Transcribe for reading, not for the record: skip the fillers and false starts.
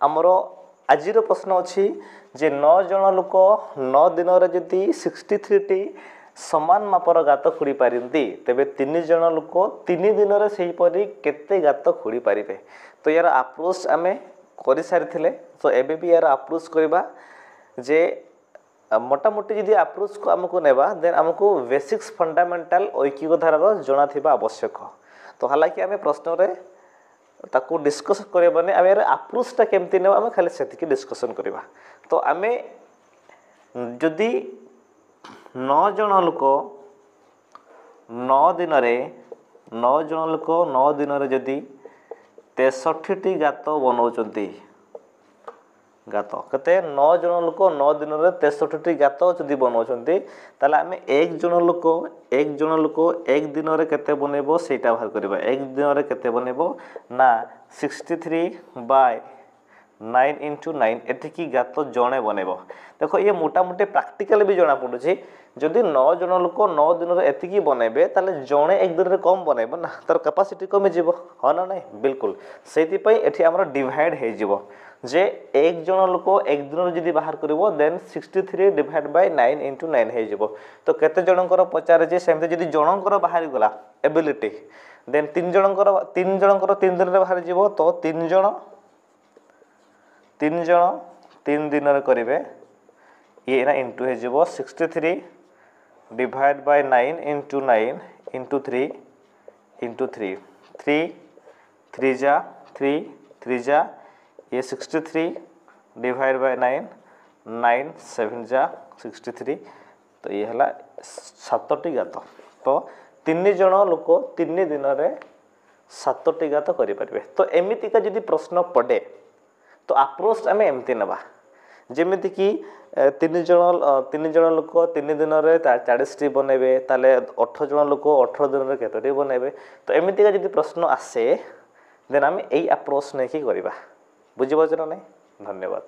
आमर आज प्रश्न अच्छी जे 9 जन लोक 9 दिन जदि 63 समान मापर गात खोड़ी पारती तेबे 3 जन लोक 3 दिन से केते गात खोड़ी पारे। तो यार अप्रोच आम कर सारी तो एबे भी यार अप्रोच करवा जे मोटामोटी जदि अप्रोच को आमको नेबा देन आमको बेसिक्स फंडामेंटल ऐकिक धारार जना थिबा आवश्यक। तो हालांकि आम प्रश्न रे ताकू डिस्कस करबाने आम यार अप्रोचटा केमती नेबा आम खाली सेतिकी डिस्कशन करवा। तो आम जदि 9 जन लोक 9 दिन 9 जन लोक 9 दिन जदि 63टी गात बनाउछंती गात कते 9 जन लोक 9 दिन 63टी गात जदि बनाउछंती ताले आम एक जन लोक एक दिन केते बनेबो सेटा बाहर करबा। एक दिन केते बनेबो ना 63/9 × 9 एतिकी गात जणे बनेबो। देखो ये मोटामोटी प्रैक्टिकल भी जना पड़ुछि जदि 9 जन लोक 9 दिन एतिकी बनेबे ताले जणे एक दिन कम बनेबो ना तार कैपेसिटी कमी जिवो हाँ ना नहीं बिल्कुल सेति पई एठी हमर डिवाइड हे जिवो जे एक जन लोक एक दिन जदि बाहर करिवो देन 63/9 × 9 हे जिवो। तो केते जनकर पचारे जे सेमते जदि जनकर बाहर गला एबिलिटी देन 3 जनकर 3 दिन रे बाहर जिवो तो 3 जन 3 दिन रे करिवे ये ना इंटू हे जिवो 63/9 × 9 × 3 × 3 3 जा 3 जा ये 63/9 9 7 जा 63 तो ये हला 7टी गात। तो 3 जन लोक 3 दिन रे 7टी गात करि परिबे। तो एमितिका जदि प्रश्न पड़े तो अप्रोच आम एमती नवा जेमिति कि 3 जन लोक 3 दिन रे 40टी बनेबे ताले 18 जन लोक 18 दिन रे केतोटी बनेबे। तो एमितिका जदि प्रश्न आसे देन आम एई अप्रोच नै कि करबा बुझिबो ना नहीं। धन्यवाद।